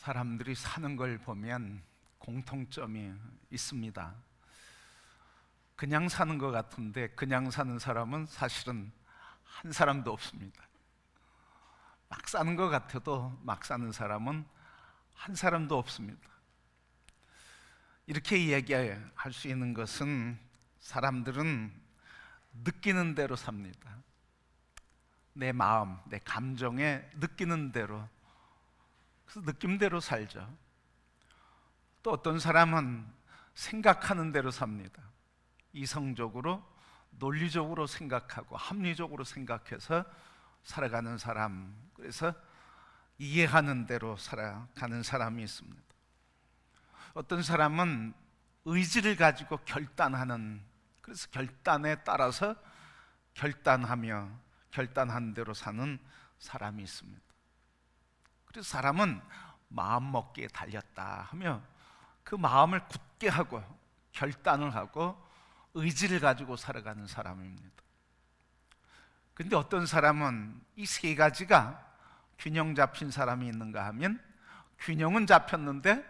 사람들이 사는 걸 보면 공통점이 있습니다. 그냥 사는 것 같은데 그냥 사는 사람은 사실은 한 사람도 없습니다. 막 사는 것 같아도 막 사는 사람은 한 사람도 없습니다. 이렇게 이야기할 수 있는 것은 사람들은 느끼는 대로 삽니다. 내 마음, 내 감정에 느끼는 대로, 그래서 느낌대로 살죠. 또 어떤 사람은 생각하는 대로 삽니다. 이성적으로, 논리적으로 생각하고 합리적으로 생각해서 살아가는 사람, 그래서 이해하는 대로 살아가는 사람이 있습니다. 어떤 사람은 의지를 가지고 결단하는, 그래서 결단에 따라서 결단하며 결단한 대로 사는 사람이 있습니다. 그래서 사람은 마음 먹기에 달렸다 하며 그 마음을 굳게 하고 결단을 하고 의지를 가지고 살아가는 사람입니다. 근데 어떤 사람은 이 세 가지가 균형 잡힌 사람이 있는가 하면 균형은 잡혔는데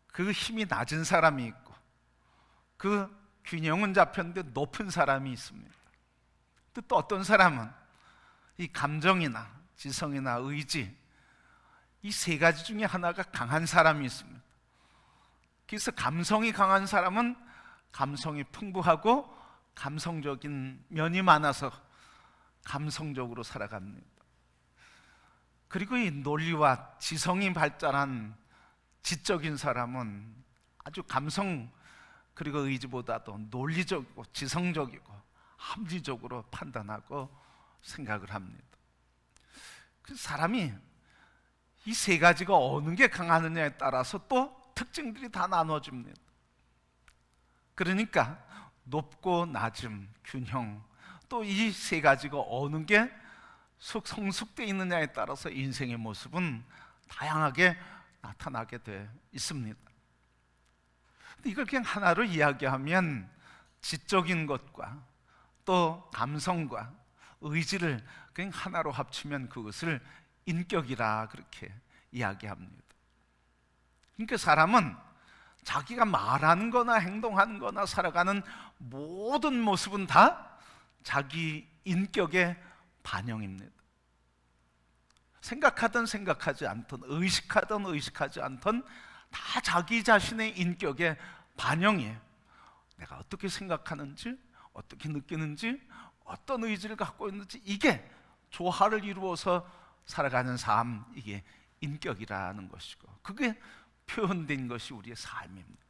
그 힘이 낮은 사람이 있고 그 균형은 잡혔는데 높은 사람이 있습니다. 또 어떤 사람은 이 감정이나 지성이나 의지, 이 세 가지 중에 하나가 강한 사람이 있습니다. 그래서 감성이 강한 사람은 감성이 풍부하고 감성적인 면이 많아서 감성적으로 살아갑니다. 그리고 이 논리와 지성이 발달한 지적인 사람은 아주 감성 그리고 의지보다도 논리적이고 지성적이고 합리적으로 판단하고 생각을 합니다. 그 사람이 이 세 가지가 어느 게 강하느냐에 따라서 또 특징들이 다 나눠집니다. 그러니까 높고 낮음, 균형, 또 이 세 가지가 어느 게 성숙되어 있느냐에 따라서 인생의 모습은 다양하게 나타나게 돼 있습니다. 근데 이걸 그냥 하나로 이야기하면 지적인 것과 또 감성과 의지를 그냥 하나로 합치면 그것을 인격이라 그렇게 이야기합니다. 그러니까 사람은 자기가 말하는 거나 행동하는 거나 살아가는 모든 모습은 다 자기 인격의 반영입니다. 생각하든 생각하지 않든 의식하든 의식하지 않든 다 자기 자신의 인격의 반영이에요. 내가 어떻게 생각하는지, 어떻게 느끼는지, 어떤 의지를 갖고 있는지, 이게 조화를 이루어서 살아가는 삶, 이게 인격이라는 것이고 그게 표현된 것이 우리의 삶입니다.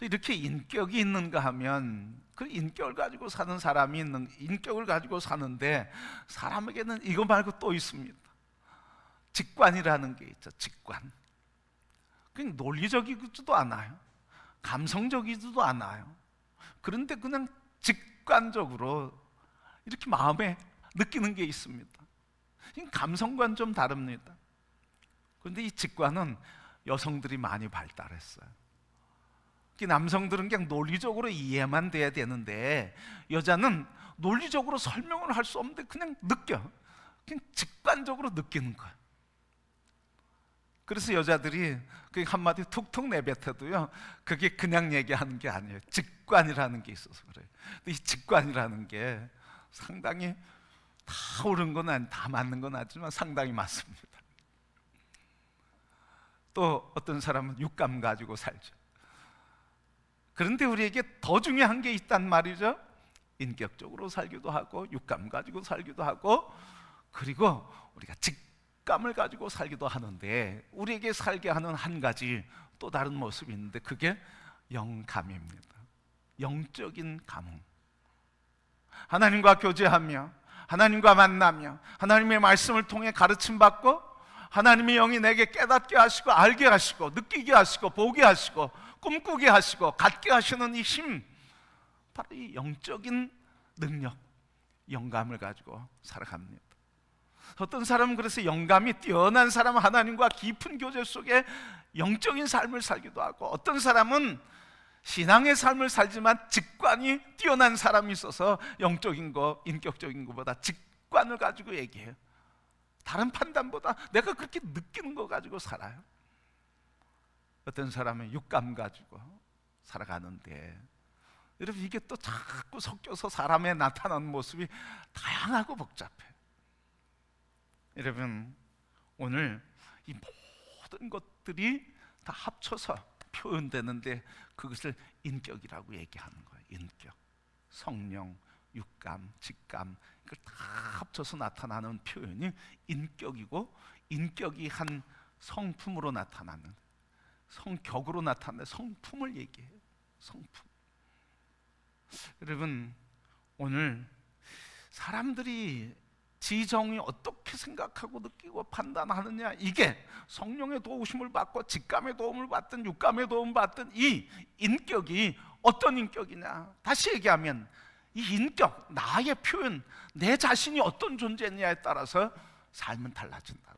이렇게 인격이 있는가 하면 그 인격을 가지고 사는 사람이 있는, 인격을 가지고 사는데 사람에게는 이거 말고 또 있습니다. 직관이라는 게 있죠. 직관. 그냥 논리적이지도 않아요. 감성적이지도 않아요. 그런데 그냥 직관적으로 이렇게 마음에 느끼는 게 있습니다. 감성과는 좀 다릅니다. 그런데 이 직관은 여성들이 많이 발달했어요. 남성들은 그냥 논리적으로 이해만 돼야 되는데 여자는 논리적으로 설명을 할 수 없는데 그냥 느껴. 그냥 직관적으로 느끼는 거야. 그래서 여자들이 그 한마디 툭툭 내뱉어도요, 그게 그냥 얘기하는 게 아니에요. 직관이라는 게 있어서 그래요. 근데 이 직관이라는 게 상당히 다 옳은 건 다 맞는 건 아니지만 상당히 맞습니다. 또 어떤 사람은 육감 가지고 살죠. 그런데 우리에게 더 중요한 게 있단 말이죠. 인격적으로 살기도 하고 육감 가지고 살기도 하고 그리고 우리가 직감을 가지고 살기도 하는데 우리에게 살게 하는 한 가지 또 다른 모습이 있는데 그게 영감입니다. 영적인 감흥. 하나님과 교제하며 하나님과 만나며 하나님의 말씀을 통해 가르침받고 하나님의 영이 내게 깨닫게 하시고 알게 하시고 느끼게 하시고 보게 하시고 꿈꾸게 하시고 갖게 하시는 이 힘, 바로 이 영적인 능력, 영감을 가지고 살아갑니다. 어떤 사람은 그래서 영감이 뛰어난 사람은 하나님과 깊은 교제 속에 영적인 삶을 살기도 하고 어떤 사람은 신앙의 삶을 살지만 직관이 뛰어난 사람이 있어서 영적인 거, 인격적인 것보다 직관을 가지고 얘기해요. 다른 판단보다 내가 그렇게 느끼는 거 가지고 살아요. 어떤 사람은 육감 가지고 살아가는데, 여러분 이게 또 자꾸 섞여서 사람의 나타나는 모습이 다양하고 복잡해요. 여러분 오늘 이 모든 것들이 다 합쳐서 표현되는데 그것을 인격이라고 얘기하는 거예요. 인격, 성령, 육감, 직감, 이걸 다 합쳐서 나타나는 표현이 인격이고, 인격이 한 성품으로 나타나는, 성격으로 나타나는 성품을 얘기해요. 성품. 여러분 오늘 사람들이 지정이 어떻게 생각하고 느끼고 판단하느냐, 이게 성령의 도우심을 받고 직감의 도움을 받든 육감의 도움을 받든 이 인격이 어떤 인격이냐, 다시 얘기하면 이 인격, 나의 표현, 내 자신이 어떤 존재냐에 따라서 삶은 달라진다.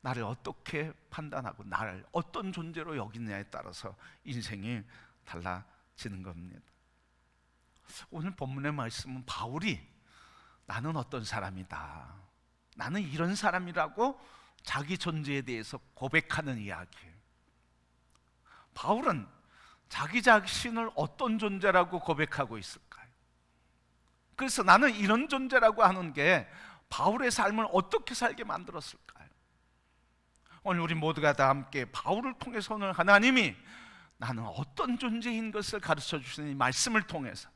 나를 어떻게 판단하고 나를 어떤 존재로 여기느냐에 따라서 인생이 달라지는 겁니다. 오늘 본문의 말씀은 바울이 나는 어떤 사람이다, 나는 이런 사람이라고 자기 존재에 대해서 고백하는 이야기예요. 바울은 자기 자신을 어떤 존재라고 고백하고 있을까요? 그래서 나는 이런 존재라고 하는 게 바울의 삶을 어떻게 살게 만들었을까요? 오늘 우리 모두가 다 함께 바울을 통해서 오늘 하나님이 나는 어떤 존재인 것을 가르쳐 주시는 이 말씀을 통해서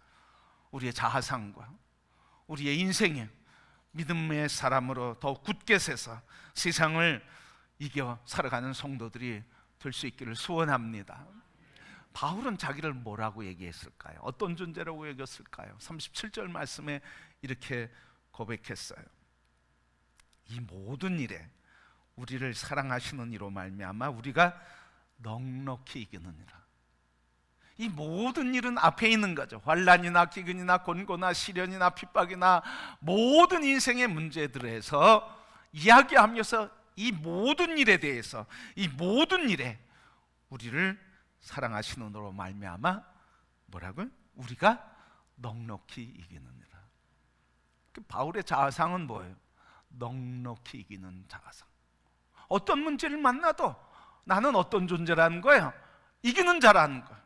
우리의 자아상과 우리의 인생에 믿음의 사람으로 더욱 굳게 서서 세상을 이겨 살아가는 성도들이 될 수 있기를 소원합니다. 바울은 자기를 뭐라고 얘기했을까요? 어떤 존재라고 얘기했을까요? 37절 말씀에 이렇게 고백했어요. 이 모든 일에 우리를 사랑하시는 이로 말미암아 우리가 넉넉히 이기느니라. 이 모든 일은 앞에 있는 거죠. 환난이나 기근이나 곤고나 시련이나 핍박이나 모든 인생의 문제들에서 이야기하면서 이 모든 일에 대해서, 이 모든 일에 우리를 사랑하시는 이로 말미암아 뭐라고요? 우리가 넉넉히 이기느니라. 바울의 자아상은 뭐예요? 넉넉히 이기는 자아상. 어떤 문제를 만나도 나는 어떤 존재라는 거예요? 이기는 자라는 거예요.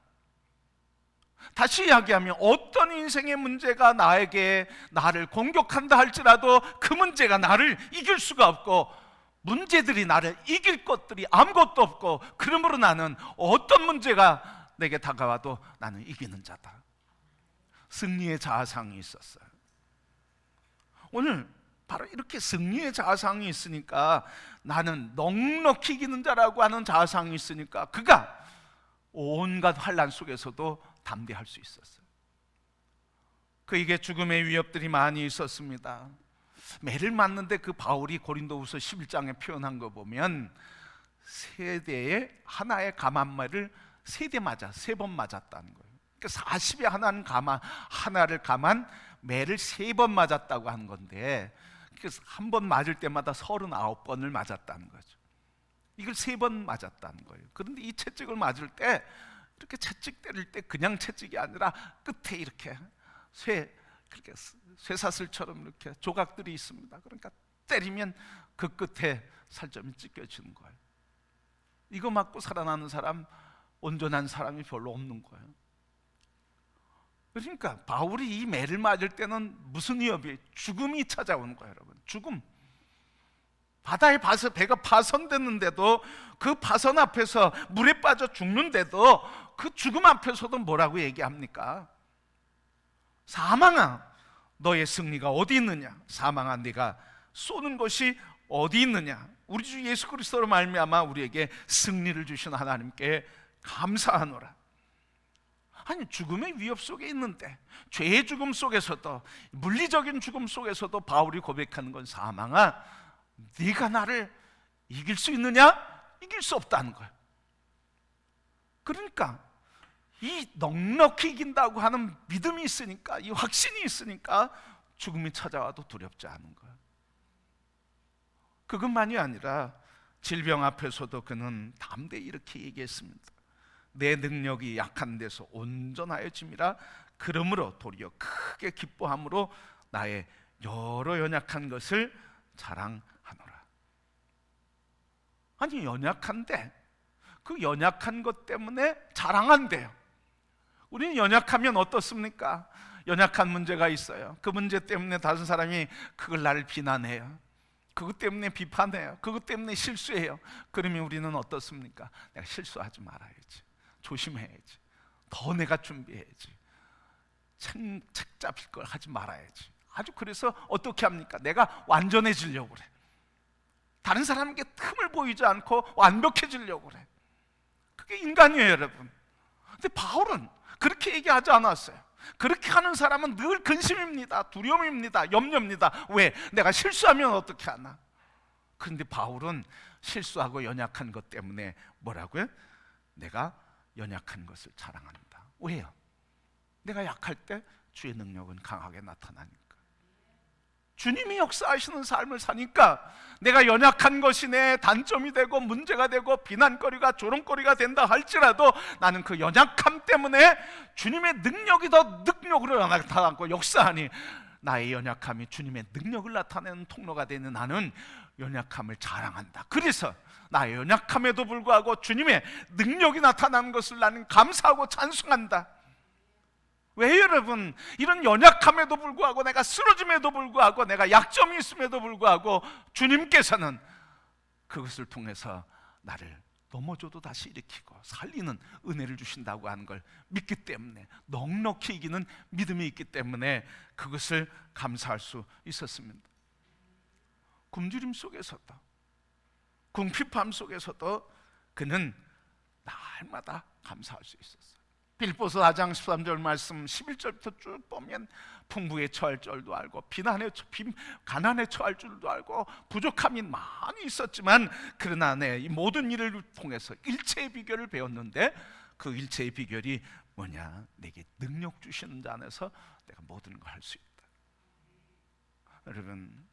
다시 이야기하면 어떤 인생의 문제가 나를 공격한다 할지라도 그 문제가 나를 이길 수가 없고, 문제들이 나를 이길 것들이 아무것도 없고, 그러므로 나는 어떤 문제가 내게 다가와도 나는 이기는 자다. 승리의 자아상이 있었어요. 오늘 바로 이렇게 승리의 자아상이 있으니까, 나는 넉넉히 이기는 자라고 하는 자아상이 있으니까 그가 온갖 환난 속에서도 담대할 수 있었어요. 그에게 죽음의 위협들이 많이 있었습니다. 매를 맞는데 그 바울이 고린도후서 11장에 표현한 거 보면 세 대에 하나의 감한매를 세 대 맞아, 3번 맞았다는 거예요. 그러니까 40에 하나를 감한 매를 3번 맞았다고 하는 건데, 그래서 한 번 맞을 때마다 39번을 맞았다는 거죠. 이걸 3번 맞았다는 거예요. 그런데 이 채찍을 맞을 때 이렇게 채찍 때릴 때 그냥 채찍이 아니라 끝에 이렇게 쇠사슬처럼 이렇게 조각들이 있습니다. 그러니까 때리면 그 끝에 살점이 찢겨지는 거예요. 이거 맞고 살아나는 사람, 온전한 사람이 별로 없는 거예요. 그러니까 바울이 이 매를 맞을 때는 무슨 위협이? 죽음이 찾아오는 거예요, 여러분. 죽음. 바다에 배가 파손됐는데도, 그 파손 앞에서 물에 빠져 죽는데도 그 죽음 앞에서도 뭐라고 얘기합니까? 사망아, 너의 승리가 어디 있느냐? 사망아, 네가 쏘는 것이 어디 있느냐? 우리 주 예수 그리스도로 말미암아 우리에게 승리를 주신 하나님께 감사하노라. 아니, 죽음의 위협 속에 있는데, 죄의 죽음 속에서도, 물리적인 죽음 속에서도 바울이 고백하는 건, 사망아, 네가 나를 이길 수 있느냐? 이길 수 없다는 거예요. 그러니까 이 넉넉히 이긴다고 하는 믿음이 있으니까, 이 확신이 있으니까 죽음이 찾아와도 두렵지 않은 거예요. 그것만이 아니라 질병 앞에서도 그는 담대히 이렇게 얘기했습니다. 내 능력이 약한 데서 온전하여짐이라. 그러므로 도리어 크게 기뻐함으로 나의 여러 연약한 것을 자랑하노라. 아니, 연약한데 그 연약한 것 때문에 자랑한대요. 우리는 연약하면 어떻습니까? 연약한 문제가 있어요. 그 문제 때문에 다른 사람이 그걸 나를 비난해요. 그것 때문에 비판해요. 그것 때문에 실수해요. 그러면 우리는 어떻습니까? 내가 실수하지 말아야지, 조심해야지, 더 내가 준비해야지, 책 잡힐 걸 하지 말아야지. 아주 그래서 어떻게 합니까? 내가 완전해지려고 그래. 다른 사람에게 틈을 보이지 않고 완벽해지려고 그래. 그게 인간이에요, 여러분. 근데 바울은 그렇게 얘기하지 않았어요. 그렇게 하는 사람은 늘 근심입니다, 두려움입니다, 염려입니다. 왜? 내가 실수하면 어떻게 하나? 그런데 바울은 실수하고 연약한 것 때문에 뭐라고요? 내가 연약한 것을 자랑한다. 왜요? 내가 약할 때 주의 능력은 강하게 나타나니까. 주님이 역사하시는 삶을 사니까 내가 연약한 것이 내 단점이 되고 문제가 되고 비난거리가 조롱거리가 된다 할지라도 나는 그 연약함 때문에 주님의 능력이 더 능력으로 나타나고 역사하니 나의 연약함이 주님의 능력을 나타내는 통로가 되는 나는 연약함을 자랑한다. 그래서 나의 연약함에도 불구하고 주님의 능력이 나타나는 것을 나는 감사하고 찬송한다. 왜 여러분? 이런 연약함에도 불구하고, 내가 쓰러짐에도 불구하고, 내가 약점이 있음에도 불구하고 주님께서는 그것을 통해서 나를 넘어져도 다시 일으키고 살리는 은혜를 주신다고 하는 걸 믿기 때문에, 넉넉히 이기는 믿음이 있기 때문에 그것을 감사할 수 있었습니다. 굶주림 속에서도, 궁핍함 속에서도 그는 날마다 감사할 수 있었어요. 빌보서 4장 13절 말씀 11절부터 쭉 보면 풍부에 처할 줄도 알고 가난에 처할 줄도 알고 부족함이 많이 있었지만 그러나 이 모든 일을 통해서 일체의 비결을 배웠는데, 그 일체의 비결이 뭐냐? 내게 능력 주시는 자 안에서 내가 모든 걸 할 수 있다. 여러분,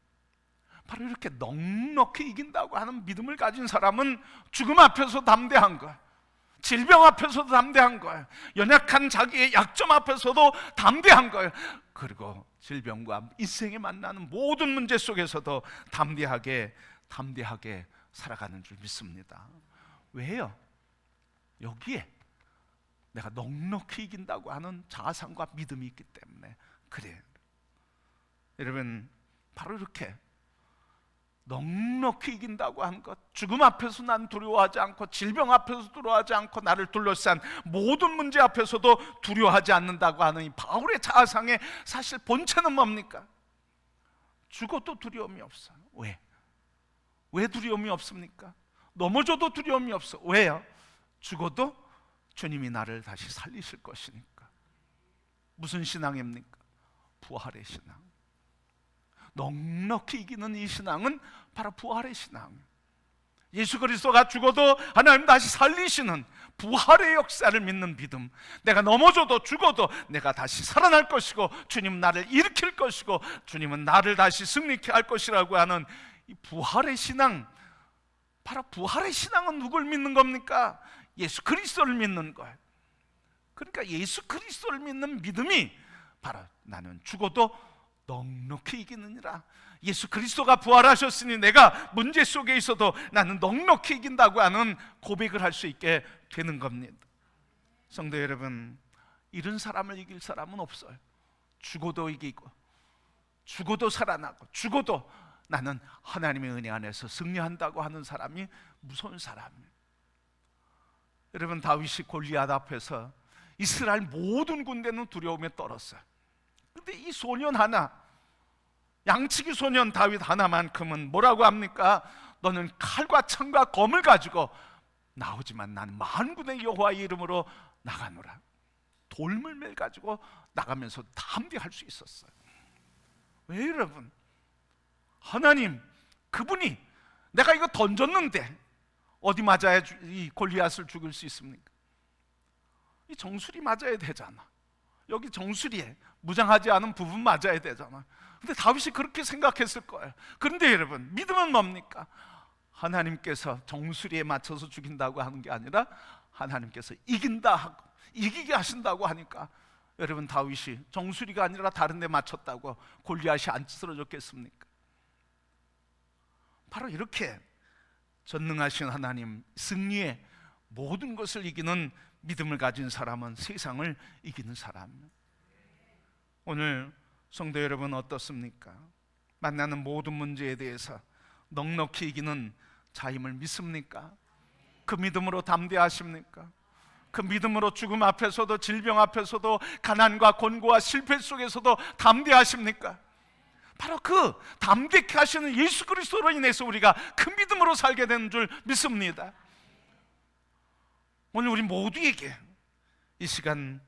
바로 이렇게 넉넉히 이긴다고 하는 믿음을 가진 사람은 죽음 앞에서 담대한 거예요. 질병 앞에서도 담대한 거예요. 연약한 자기의 약점 앞에서도 담대한 거예요. 그리고 질병과 인생에 만나는 모든 문제 속에서도 담대하게 살아가는 줄 믿습니다. 왜요? 여기에 내가 넉넉히 이긴다고 하는 자상과 믿음이 있기 때문에 그래요. 여러분, 바로 이렇게 넉넉히 이긴다고 한 것, 죽음 앞에서 난 두려워하지 않고, 질병 앞에서 두려워하지 않고, 나를 둘러싼 모든 문제 앞에서도 두려워하지 않는다고 하는 이 바울의 자아상의 사실 본체는 뭡니까? 죽어도 두려움이 없어요. 왜? 왜 두려움이 없습니까? 넘어져도 두려움이 없어. 왜요? 죽어도 주님이 나를 다시 살리실 것이니까. 무슨 신앙입니까? 부활의 신앙. 넉넉히 이기는 이 신앙은 바로 부활의 신앙. 예수 그리스도가 죽어도 하나님 다시 살리시는 부활의 역사를 믿는 믿음. 내가 넘어져도 죽어도 내가 다시 살아날 것이고, 주님은 나를 일으킬 것이고, 주님은 나를 다시 승리케 할 것이라고 하는 이 부활의 신앙. 바로 부활의 신앙은 누굴 믿는 겁니까? 예수 그리스도를 믿는 거예요. 그러니까 예수 그리스도를 믿는 믿음이 바로 나는 죽어도 넉넉히 이기느니라. 예수 그리스도가 부활하셨으니 내가 문제 속에 있어도 나는 넉넉히 이긴다고 하는 고백을 할 수 있게 되는 겁니다. 성도 여러분, 이런 사람을 이길 사람은 없어요. 죽어도 이기고, 죽어도 살아나고, 죽어도 나는 하나님의 은혜 안에서 승리한다고 하는 사람이 무서운 사람이에요. 여러분, 다윗이 골리앗 앞에서 이스라엘 모든 군대는 두려움에 떨었어요. 근데 이 소년 하나, 양치기 소년 다윗 하나만큼은 뭐라고 합니까? 너는 칼과 창과 검을 가지고 나오지만 나는 만군의 여호와의 이름으로 나가노라. 돌물매 가지고 나가면서 담대할 수 있었어요. 왜 여러분? 하나님, 그분이 내가 이거 던졌는데 어디 맞아야 이 골리앗을 죽일 수 있습니까? 이 정수리 맞아야 되잖아. 여기 정수리에 무장하지 않은 부분 맞아야 되잖아. 근데 다윗이 그렇게 생각했을 거예요. 그런데 여러분, 믿음은 뭡니까? 하나님께서 정수리에 맞춰서 죽인다고 하는 게 아니라 하나님께서 이긴다 하고 이기게 하신다고 하니까, 여러분, 다윗이 정수리가 아니라 다른 데 맞췄다고 골리앗이 안 쓰러졌겠습니까? 바로 이렇게 전능하신 하나님, 승리의 모든 것을 이기는 믿음을 가진 사람은 세상을 이기는 사람. 오늘 성도 여러분 어떻습니까? 만나는 모든 문제에 대해서 넉넉히 이기는 자임을 믿습니까? 그 믿음으로 담대하십니까? 그 믿음으로 죽음 앞에서도, 질병 앞에서도, 가난과 곤고와 실패 속에서도 담대하십니까? 바로 그 담대케 하시는 예수 그리스도로 인해서 우리가 그 믿음으로 살게 되는 줄 믿습니다. 오늘 우리 모두에게 이 시간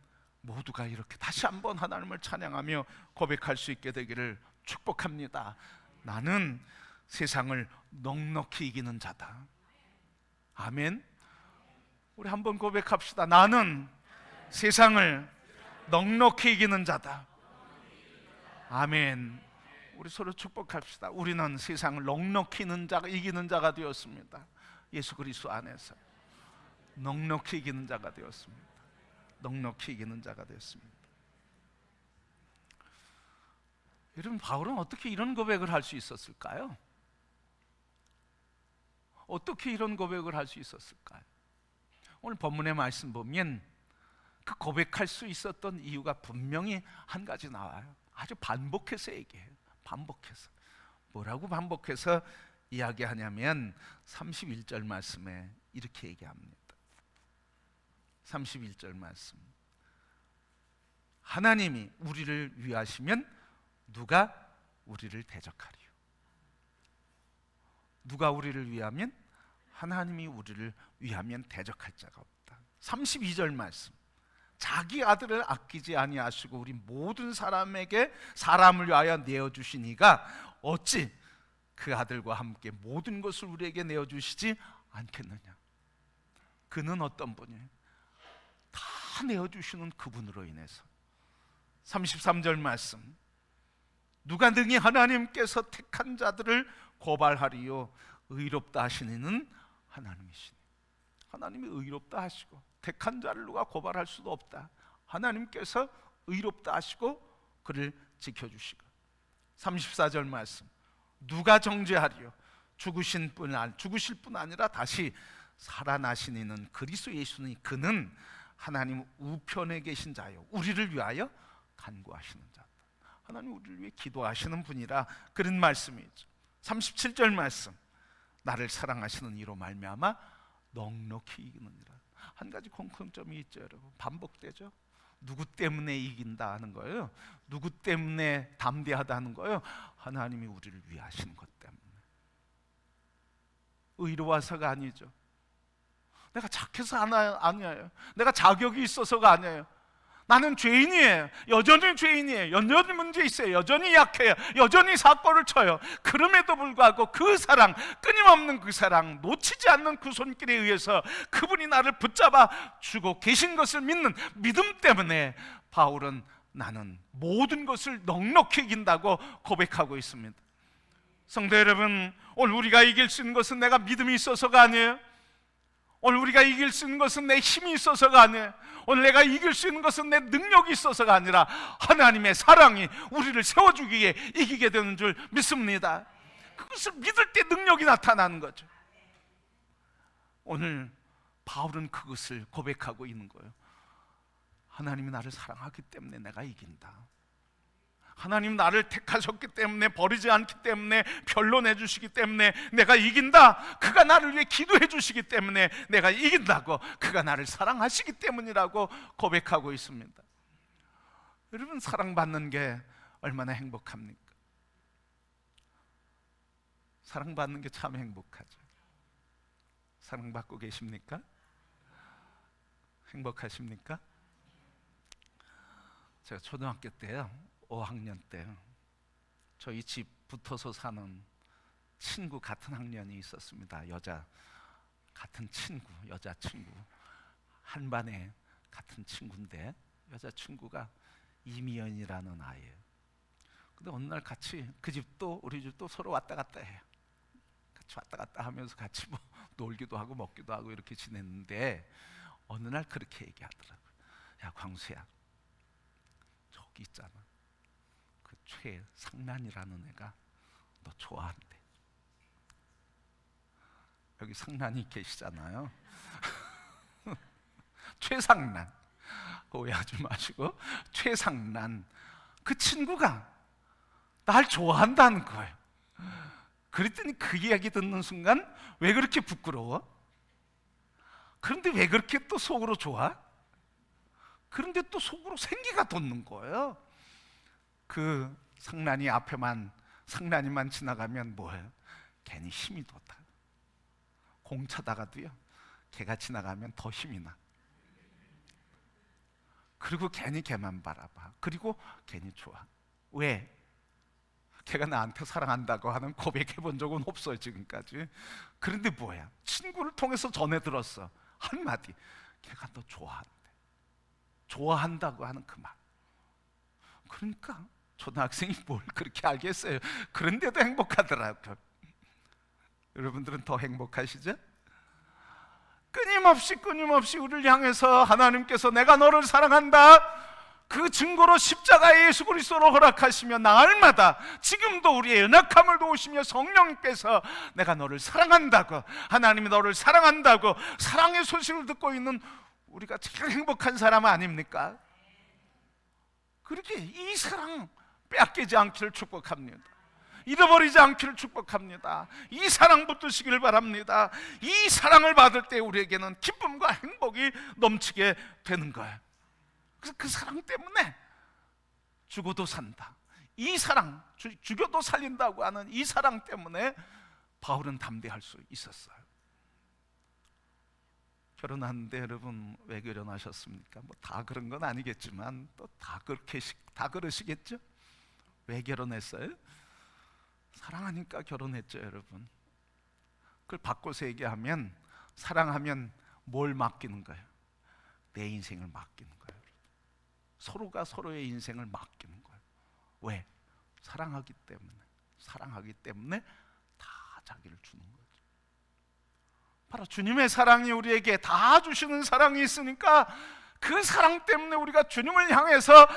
모두가 이렇게 다시 한번 하나님을 찬양하며 고백할 수 있게 되기를 축복합니다. 나는 세상을 넉넉히 이기는 자다. 아멘. 우리 한번 고백합시다. 나는 세상을 넉넉히 이기는 자다. 아멘. 우리 서로 축복합시다. 우리는 세상을 넉넉히 이기는 자가 되었습니다. 예수 그리스도 안에서 넉넉히 이기는 자가 되었습니다. 넉넉히 이기는 자가 되었습니다. 여러분, 바울은 어떻게 이런 고백을 할 수 있었을까요? 어떻게 이런 고백을 할 수 있었을까요? 오늘 본문의 말씀 보면 그 고백할 수 있었던 이유가 분명히 한 가지 나와요. 아주 반복해서 얘기해요. 반복해서. 뭐라고 반복해서 이야기하냐면 31절 말씀에 이렇게 얘기합니다. 31절 말씀. 하나님이 우리를 위하시면 누가 우리를 대적하리요? 누가 우리를 위하면? 하나님이 우리를 위하면 대적할 자가 없다. 32절 말씀. 자기 아들을 아끼지 아니하시고 우리 모든 사람에게 사람을 위하여 내어주신 이가 어찌 그 아들과 함께 모든 것을 우리에게 내어주시지 않겠느냐? 그는 어떤 분이에요? 다 내어주시는 그분으로 인해서. 33절 말씀. 누가 능히 하나님께서 택한 자들을 고발하리요? 의롭다 하신 이는 하나님이시니. 하나님이 의롭다 하시고 택한 자를 누가 고발할 수도 없다. 하나님께서 의롭다 하시고 그를 지켜주시고. 34절 말씀. 누가 정죄하리요? 죽으실 뿐 아니라 다시 살아나신 이는 그리스도 예수니 그는 하나님 우편에 계신 자요 우리를 위하여 간구하시는 자다. 하나님 우리를 위해 기도하시는 분이라 그런 말씀이죠. 37절 말씀. 나를 사랑하시는 이로 말미암아 넉넉히 이기느니라. 한 가지 공통점이 있죠, 여러분. 반복되죠. 누구 때문에 이긴다 하는 거예요? 누구 때문에 담대하다 하는 거예요? 하나님이 우리를 위하시는 것 때문에. 의로워서가 아니죠. 내가 착해서 아니에요. 내가 자격이 있어서가 아니에요. 나는 죄인이에요. 여전히 죄인이에요. 여전히 문제 있어요. 여전히 약해요. 여전히 사고를 쳐요. 그럼에도 불구하고 그 사랑, 끊임없는 그 사랑, 놓치지 않는 그 손길에 의해서 그분이 나를 붙잡아 주고 계신 것을 믿는 믿음 때문에 바울은 나는 모든 것을 넉넉히 이긴다고 고백하고 있습니다. 성도 여러분, 오늘 우리가 이길 수 있는 것은 내가 믿음이 있어서가 아니에요. 오늘 우리가 이길 수 있는 것은 내 힘이 있어서가 아니에요. 오늘 내가 이길 수 있는 것은 내 능력이 있어서가 아니라 하나님의 사랑이 우리를 세워주기에 이기게 되는 줄 믿습니다. 그것을 믿을 때 능력이 나타나는 거죠. 오늘 바울은 그것을 고백하고 있는 거예요. 하나님이 나를 사랑하기 때문에 내가 이긴다. 하나님 나를 택하셨기 때문에, 버리지 않기 때문에, 별로 내주시기 때문에 내가 이긴다. 그가 나를 위해 기도해 주시기 때문에 내가 이긴다고, 그가 나를 사랑하시기 때문이라고 고백하고 있습니다. 여러분, 사랑받는 게 얼마나 행복합니까? 사랑받는 게 참 행복하죠. 사랑받고 계십니까? 행복하십니까? 제가 초등학교 때요, 5학년 때 저희 집 붙어서 사는 친구 같은 학년이 있었습니다. 여자 같은 친구, 여자 친구 한 반에 같은 친구인데 여자 친구가 이미연이라는 아이예요. 근데 어느 날 같이 그 집도 우리 집도 서로 왔다 갔다 해요. 같이 왔다 갔다 하면서 같이 뭐 놀기도 하고 먹기도 하고 이렇게 지냈는데 어느 날 그렇게 얘기하더라고요. 야, 광수야, 저기 있잖아, 최상란이라는 애가 너 좋아한대. 여기 상란이 계시잖아요. 최상란, 오해하지 마시고 최상란, 그 친구가 날 좋아한다는 거예요. 그랬더니 그 이야기 듣는 순간 왜 그렇게 부끄러워? 그런데 왜 그렇게 또 속으로 좋아? 그런데 또 속으로 생기가 돋는 거예요. 그 상란이만 지나가면 뭐예요? 괜히 힘이 돋아. 공 차다가도요, 걔가 지나가면 더 힘이 나. 그리고 괜히 걔만 바라봐. 그리고 괜히 좋아. 왜? 걔가 나한테 사랑한다고 하는 고백해 본 적은 없어요, 지금까지. 그런데 뭐야? 친구를 통해서 전해 들었어. 한마디. 걔가 너 좋아한대. 좋아한다고 하는 그 말. 그러니까 초등학생이 뭘 그렇게 알겠어요. 그런데도 행복하더라고요. 여러분들은 더 행복하시죠? 끊임없이 우리를 향해서 하나님께서 내가 너를 사랑한다, 그 증거로 십자가의 예수 그리스도로 허락하시며 날마다 지금도 우리의 연약함을 도우시며 성령께서 내가 너를 사랑한다고, 하나님이 너를 사랑한다고 사랑의 소식을 듣고 있는 우리가 제일 행복한 사람 아닙니까? 그렇게 이 사랑 빼앗기지 않기를 축복합니다. 잃어버리지 않기를 축복합니다. 이 사랑 붙드시길 바랍니다. 이 사랑을 받을 때 우리에게는 기쁨과 행복이 넘치게 되는 거예요. 그래서 그 사랑 때문에 죽어도 산다, 이 사랑, 죽여도 살린다고 하는 이 사랑 때문에 바울은 담대할 수 있었어요. 결혼하는데 여러분 왜 결혼하셨습니까? 뭐 다 그런 건 아니겠지만 또 다 그러시겠죠? 왜 결혼했어요? 사랑하니까 결혼했죠, 여러분. 그걸 바꿔서 얘기하면 사랑하면 뭘 맡기는 거예요? 내 인생을 맡기는 거예요. 서로가 서로의 인생을 맡기는 거예요. 왜? 사랑하기 때문에 다 자기를 주는 거죠. 바로 주님의 사랑이 우리에게 다 주시는 사랑이 있으니까 그 사랑 때문에 우리가 주님을 향해서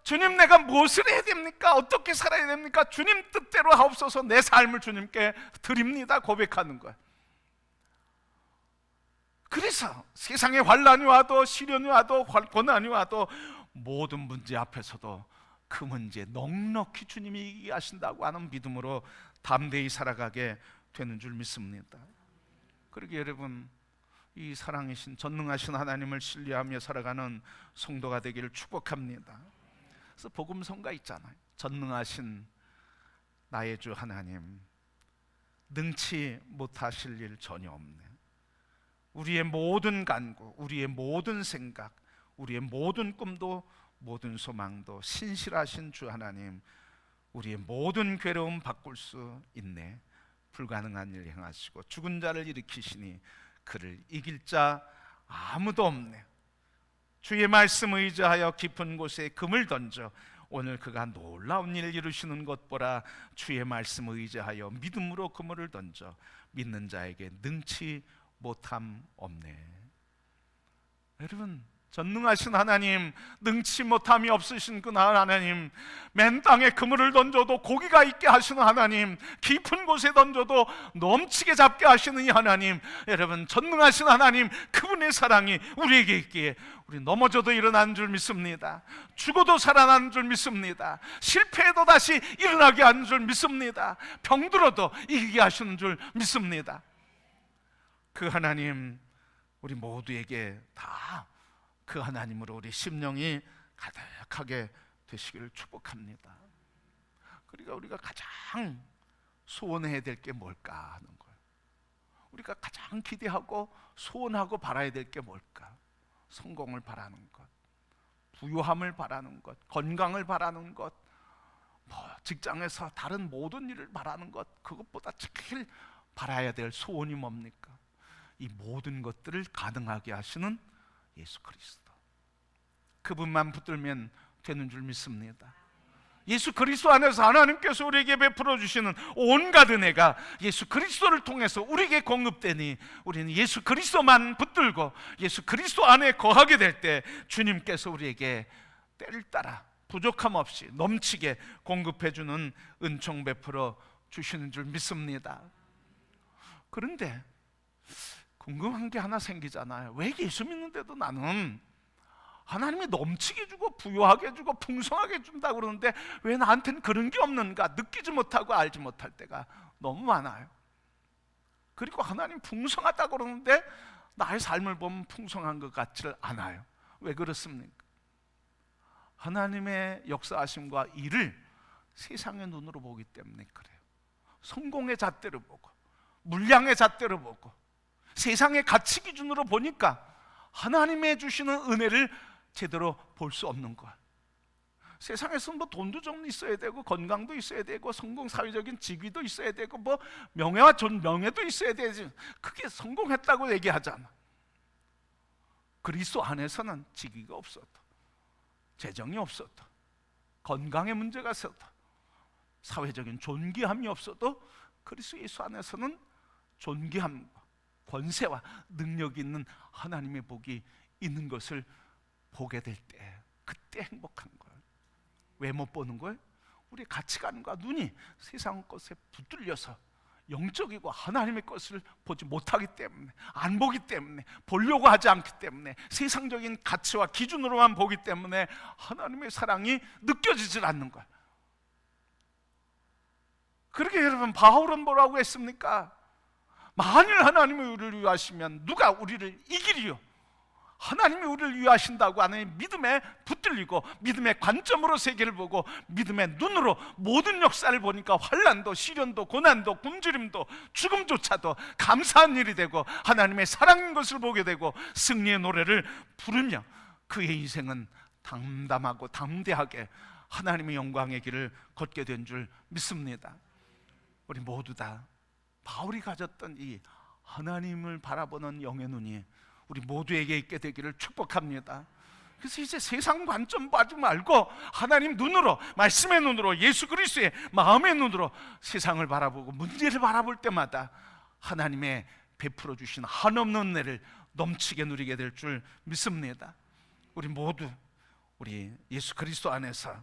주님, 내가 무엇을 해야 됩니까? 어떻게 살아야 됩니까? 주님 뜻대로 하옵소서, 내 삶을 주님께 드립니다 고백하는 거예요. 그래서 세상에 환난이 와도 시련이 와도 고난이 와도 모든 문제 앞에서도 그 문제에 넉넉히 주님이 이기게 하신다고 하는 믿음으로 담대히 살아가게 되는 줄 믿습니다. 그러게 여러분, 이 사랑이신 전능하신 하나님을 신뢰하며 살아가는 성도가 되기를 축복합니다. 그래서 복음성가 있잖아요. 전능하신 나의 주 하나님, 능치 못하실 일 전혀 없네. 우리의 모든 간구, 우리의 모든 생각, 우리의 모든 꿈도 모든 소망도 신실하신 주 하나님, 우리의 모든 괴로움 바꿀 수 있네. 불가능한 일 행하시고 죽은 자를 일으키시니 그를 이길 자 아무도 없네. 주의 말씀 의지하여 깊은 곳에 금을 던져 오늘 그가 놀라운 일 이루시는 것 보라. 주의 말씀 의지하여 믿음으로 그물을 던져 믿는 자에게 능치 못함 없네. 여러분, 전능하신 하나님, 능치 못함이 없으신 그 하나님, 맨 땅에 그물을 던져도 고기가 있게 하시는 하나님, 깊은 곳에 던져도 넘치게 잡게 하시는 이 하나님, 여러분, 전능하신 하나님, 그분의 사랑이 우리에게 있기에 우리 넘어져도 일어나는 줄 믿습니다. 죽어도 살아나는 줄 믿습니다. 실패해도 다시 일어나게 하는 줄 믿습니다. 병들어도 이기게 하시는 줄 믿습니다. 그 하나님, 우리 모두에게 다 그 하나님으로 우리 심령이 가득하게 되시기를 축복합니다. 그러니까 우리가 가장 소원해야 될 게 뭘까 하는 거예요. 우리가 가장 기대하고 소원하고 바라야 될 게 뭘까? 성공을 바라는 것, 부유함을 바라는 것, 건강을 바라는 것, 직장에서 다른 모든 일을 바라는 것, 그것보다 제일 바라야 될 소원이 뭡니까? 이 모든 것들을 가능하게 하시는 예수 그리스도, 그분만 붙들면 되는 줄 믿습니다. 예수 그리스도 안에서 하나님께서 우리에게 베풀어 주시는 온갖 은혜가 예수 그리스도를 통해서 우리에게 공급되니 우리는 예수 그리스도만 붙들고 예수 그리스도 안에 거하게 될 때 주님께서 우리에게 때를 따라 부족함 없이 넘치게 공급해 주는 은총 베풀어 주시는 줄 믿습니다. 그런데 궁금한 게 하나 생기잖아요. 왜 예수 믿는데도 나는 하나님이 넘치게 주고 부유하게 주고 풍성하게 준다고 그러는데 왜 나한테는 그런 게 없는가? 느끼지 못하고 알지 못할 때가 너무 많아요. 그리고 하나님 풍성하다고 그러는데 나의 삶을 보면 풍성한 것 같지를 않아요. 왜 그렇습니까? 하나님의 역사하심과 일을 세상의 눈으로 보기 때문에 그래요. 성공의 잣대로 보고 물량의 잣대로 보고 세상의 가치 기준으로 보니까 하나님의 주시는 은혜를 제대로 볼 수 없는 거야. 세상에서 뭐 돈도 좀 있어야 되고 건강도 있어야 되고 성공 사회적인 직위도 있어야 되고 뭐 명예와 명예도 있어야 되지. 그게 성공했다고 얘기하잖아. 그리스도 안에서는 직위가 없어도 재정이 없어도 건강의 문제가 있어도 사회적인 존귀함이 없어도 그리스도 예수 안에서는 존귀함과 권세와 능력이 있는 하나님의 복이 있는 것을 보게 될 때 그때 행복한 거예요. 왜 못 보는 거예요? 우리 가치관과 눈이 세상 것에 붙들려서 영적이고 하나님의 것을 보지 못하기 때문에, 안 보기 때문에, 보려고 하지 않기 때문에, 세상적인 가치와 기준으로만 보기 때문에 하나님의 사랑이 느껴지질 않는 거예요. 그렇게 여러분, 바울은 뭐라고 했습니까? 만일 하나님이 우리를 위하시면 누가 우리를 이기리요? 하나님이 우리를 위하신다고 하는 믿음에 붙들리고 믿음의 관점으로 세계를 보고 믿음의 눈으로 모든 역사를 보니까 환난도 시련도 고난도 굶주림도 죽음조차도 감사한 일이 되고 하나님의 사랑인 것을 보게 되고 승리의 노래를 부르며 그의 인생은 담담하고 담대하게 하나님의 영광의 길을 걷게 된 줄 믿습니다. 우리 모두 다 바울이 가졌던 이 하나님을 바라보는 영의 눈이 우리 모두에게 있게 되기를 축복합니다. 그래서 이제 세상 관점 봐지 말고 하나님 눈으로, 말씀의 눈으로, 예수 그리스도의 마음의 눈으로 세상을 바라보고 문제를 바라볼 때마다 하나님의 베풀어 주신 한없는 은혜를 넘치게 누리게 될 줄 믿습니다. 우리 모두 우리 예수 그리스도 안에서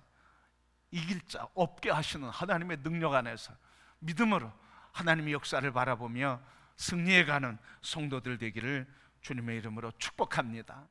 이길 자 없게 하시는 하나님의 능력 안에서 믿음으로 하나님의 역사를 바라보며 승리해가는 성도들 되기를 주님의 이름으로 축복합니다.